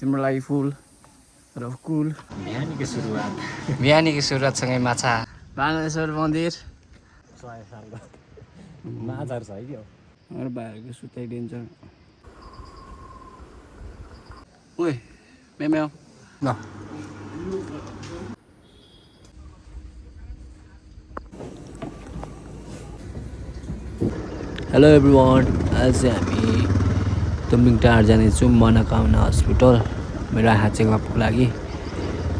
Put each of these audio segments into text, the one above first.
तिम्रो लागि फुल र कुल। बिहानीको सुरुवातसँगै माछा। बानेश्वर मन्दिर 100 सालको माछाहरू छ है क्या अरू भाइहरूको सुताइदिन्छ। ओए मेम्याउ ल हेलो एभ्रिवान, आज चाहिँ हामी तुमलिङ टाढा जानेछौँ मनोकामना हस्पिटल मेरो आँखा चेकअपको लागि।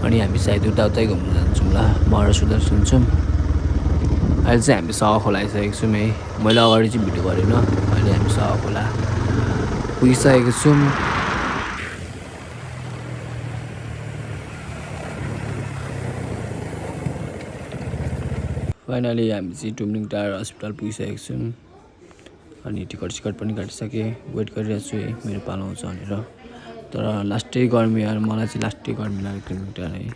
अनि हामी सायद उता घुम्न जान्छौँ ल, म र सुदर्शन छौँ। अहिले चाहिँ हामी सह खोला आइसकेको छौँ है। मैले अगाडि चाहिँ भिडियो गरेन, अहिले हामी सह खोला पुगिसकेको छौँ। फाइनली हामी चाहिँ तुमलिङ टाढा हस्पिटल पुगिसकेको छौँ। अनि टिकट पनि काटिसकेँ, वेट गरिरहेको छु है मेरो पालो आउँछ भनेर। तर लास्टै गर्मी यार, मलाई चाहिँ लास्टै गर्मी लाग्यो तुमलिङ टाढा है।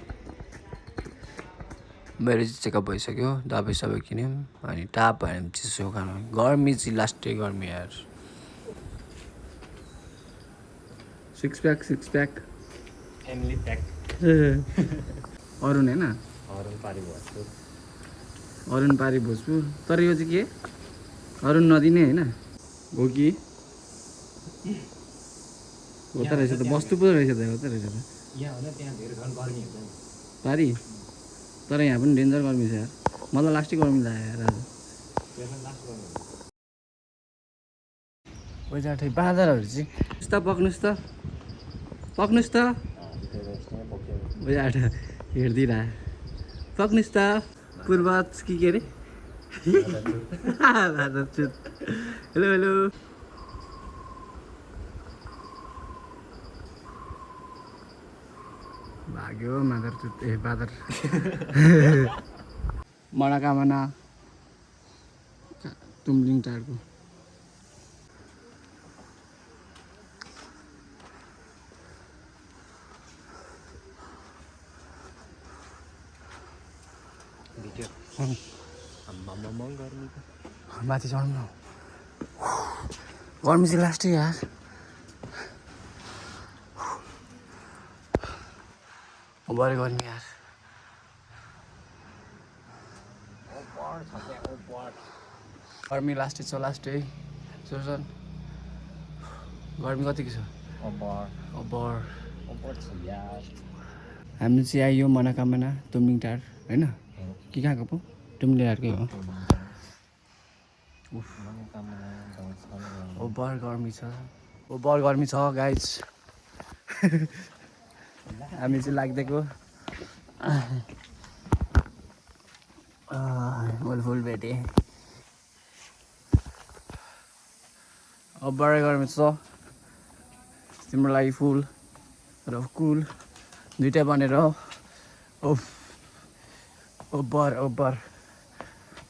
मेरो चाहिँ चेकअप भइसक्यो, दबाई सबै किन्यौँ। अनि ताप भएन भने चिसो खानु, गर्मी चाहिँ लास्टै गर्मी यार। Six pack family pack Arun होइन, अरुण पारी भोजपुर। तर यो चाहिँ के अरुण नदी नै होइन हो कि हो त रहेछ त, बस्तु पो रहेछ त, हो त रहेछ त पारी। तर यहाँ पनि डेन्जर गर्मी छ यार, मलाई लास्टै गर्मी लाग्यो यार आज। पैसा बाँदरहरू चाहिँ यस्तो पक्नुहोस् त पैसा हेरिदिइरह पक्नुहोस् त पूर्वज कि के अरे हेलो भाग्यो मादरचुत ए बादर मनोकामना तुमलिङ टाढको। माथि चढौँ न, गर्मी चाहिँ लास्टै यार। बढी गर्मी यार, गर्मी लास्टै छ लास्टै। सुर्सन गर्मी कतिको छ अबर। हामी चाहिँ आइयो मनोकामना तुमलिङ टाढ होइन कि कहाँको पो, तुमलिङ टाढकै हो। ओभर गर्मी छ गाइज। हामी चाहिँ लाग्दिएको मैले फुल भेटेँ। ओभर गर्मी छ, तिम्रो लागि फुल र कुल दुइटै बनेर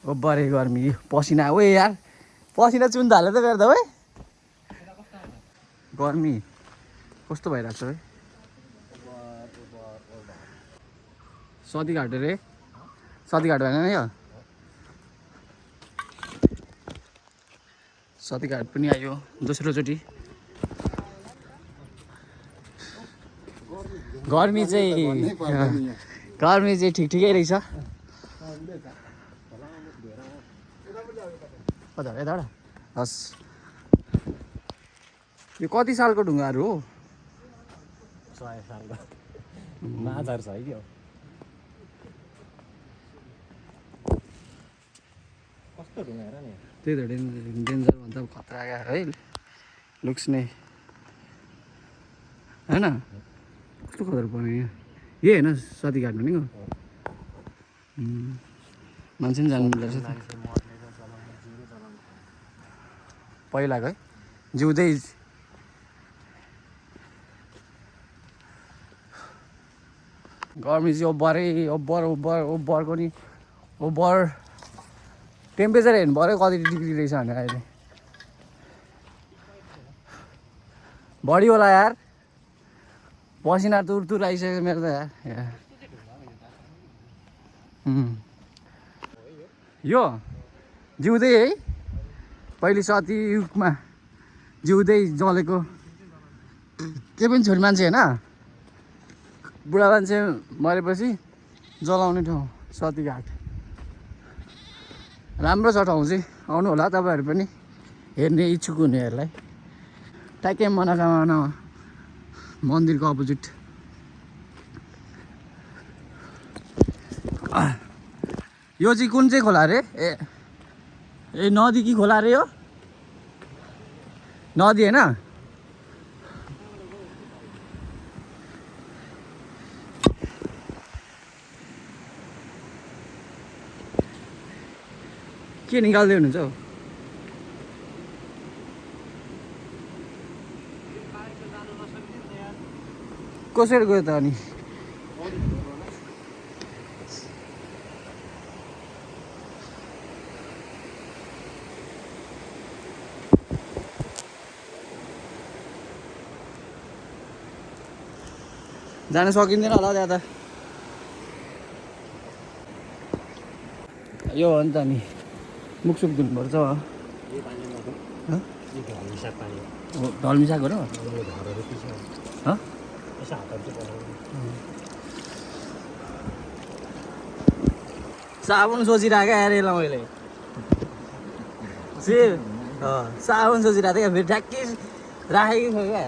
ओभरै गर्मी। पसिना ओ यार, पसिना चुन थाल्यो त मेरो त है। गर्मी कस्तो भइरहेको छ है। सतीघाट रे, सतीघाट भएन यो, सतीघाट पनि आयो दोस्रोचोटि। गर्मी चाहिँ ठिकै रहेछ। हस्, यो कति सालको ढुङ्गाहरू हो? 100 सालको माछाहरू छ है क्या कस्तो ढुङ्गा हेर नि। त्यही त डेन्जर भन्छ खतरा क्या है लुक्स नै होइन। कस्तो खतरा पर्ने यहाँ, यही होइन सतीघाट भनेको। मान्छे पनि जानु मिल्दो रहेछ पहिलाको है, जिउँदै गर्मी चाहिँ ओभरको नि ओभर टेम्परेचर हेर्नु पऱ्यो कति डिग्री रहेछ भने अहिले। बढी होला यार, पसिना तुर आइसक्यो मेरो त यार। यो जिउँदै है, पहिले सती युगमा जिउँदै जलेको के पनि छोरी मान्छे होइन। बुढा मान्छे मरेपछि जलाउने ठाउँ सतीघाट राम्रो छ ठाउँ चाहिँ आउनु होला तपाईँहरू पनि हेर्ने इच्छुक हुनेहरूलाई ट्याक्कै मनोकामना मन्दिरको अपोजिट यो चाहिँ कुन चाहिँ खोला रे ए नदी कि खोला रे यो नदी होइन के निकाल्दै हुनुहुन्छ हौ कसरी गयो त अनि जान सकिँदैन होला त्यहाँ त यो हो नि त नि मुखसुख धुनुपर्छ ढल मिसाएको र साबुन सोचिरहेको यार यसलाई मैले साबुन सोचिरहेको थिएँ फेरि ठ्याक्कै राखेकै थियो क्या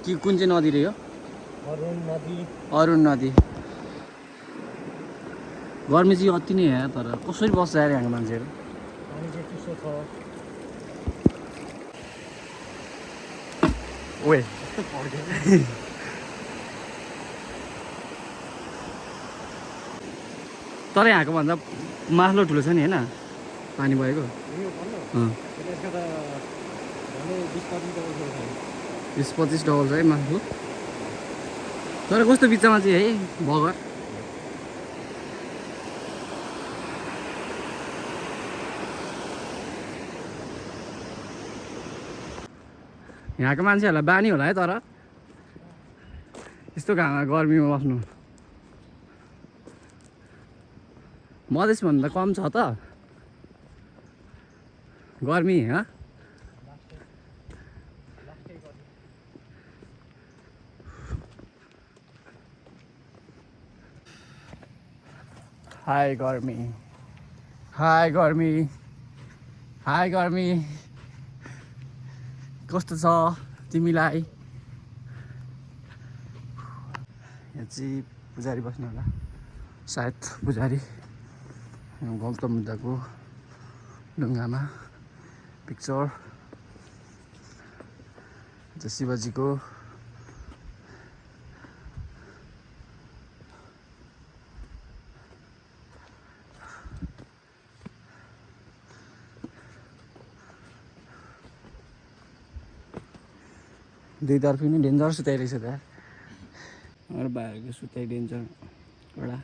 कि कुन चाहिँ नदी रे यो अरुण नदी गर्मी चाहिँ अति नै हो तर कसरी बस्छ यार यहाँको मान्छेहरू ओए तर यहाँको भन्दा माथिल्लो ठुलो छ नि होइन पानी भएको 20-25 डबल छ है माथिल्लो तर कस्तो बिचमा चाहिँ है बगर यहाँको मान्छेहरूलाई बानी होला है तर यस्तो गर्मीमा बस्नु मधेसभन्दा कम छ त गर्मी हाई गर्मी हाई गर्मी हाई गर्मी कस्तो छ तिमीलाई यहाँ चाहिँ पुजारी बस्नु होला सायद पुजारी गौतम बुद्धको ढुङ्गामा पिक्चर शिवजीको दुईतर्फ नि डेन्जर सुताइरहेछ त अरू भाइहरूको सुताइ डेन्जर एउटा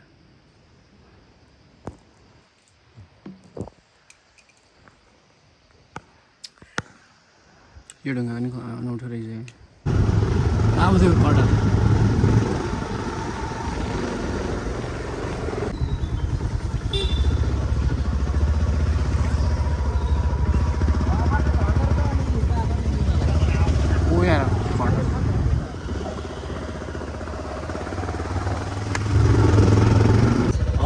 यो ढुङ्गा पनि अनौठो रहेछ राम्रो थियो कडा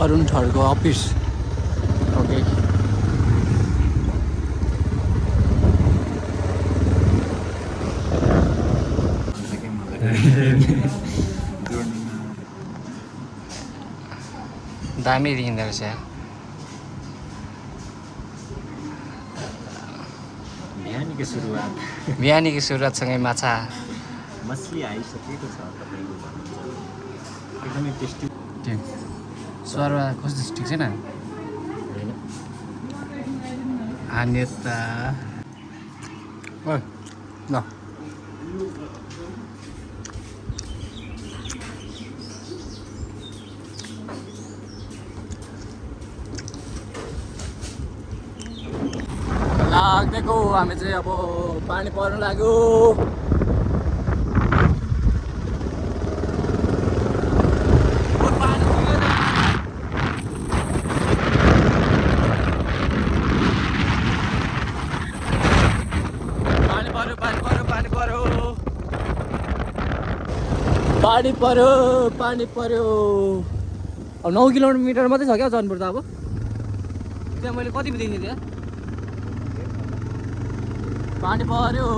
अरुण ठड्को अफिस ओके दामी देखिँदो रहेछ बिहानीको सुरुवातसँगै माछा मछली आइसकेको छ तपाईँको एकदमै टेस्टी सरुवा कस्तो ठिक छैन हान्यता ल लाग्दैको हामी चाहिँ अब पानी पर्नु लाग्यो पानी पर्यो पानी पर्यो अब 9 किलोमिटर मात्रै छ क्या जनपुर त अब त्यहाँ मैले कति देखेँ त्यहाँ पानी पर्यो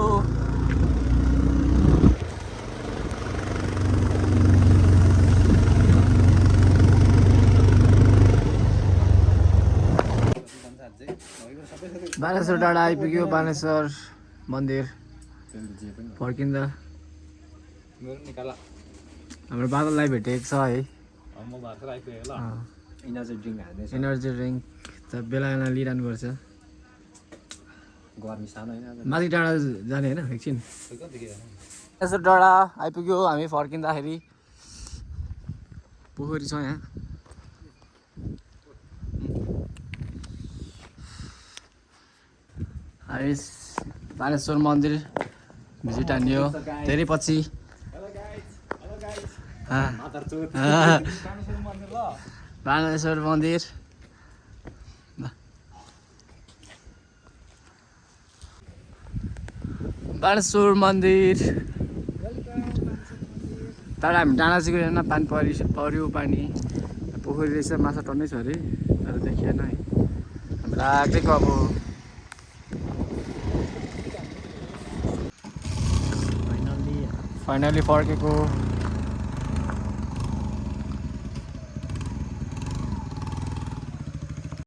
बानेश्वर डाँडा आइपुग्यो बानेश्वर मन्दिर फर्किँदा हाम्रो बादललाई भेटेको छ है इनर्जी ड्रिङ्क हाल्दैछ एनर्जी ड्रिङ्क त बेला बेला लिइरहनुपर्छ गर्मी सानो होइन माथि डाँडा जाने होइन एकछिन बानेश्वर डाँडा आइपुग्यो हामी फर्किँदाखेरि पोखरी छ यहाँ हामी बानेश्वर मन्दिर भिजिट हान्यो धेरै पछि बानेश्वर मन्दिर बानेश्वर मन्दिर तर हामी डाँडा चाहिँ गएन पानी पर्यो पानी पोखरी रहेछ माछा टन्नै छ अरे तर देखिएन है हामी लाग्दैको अब फाइनली फर्केको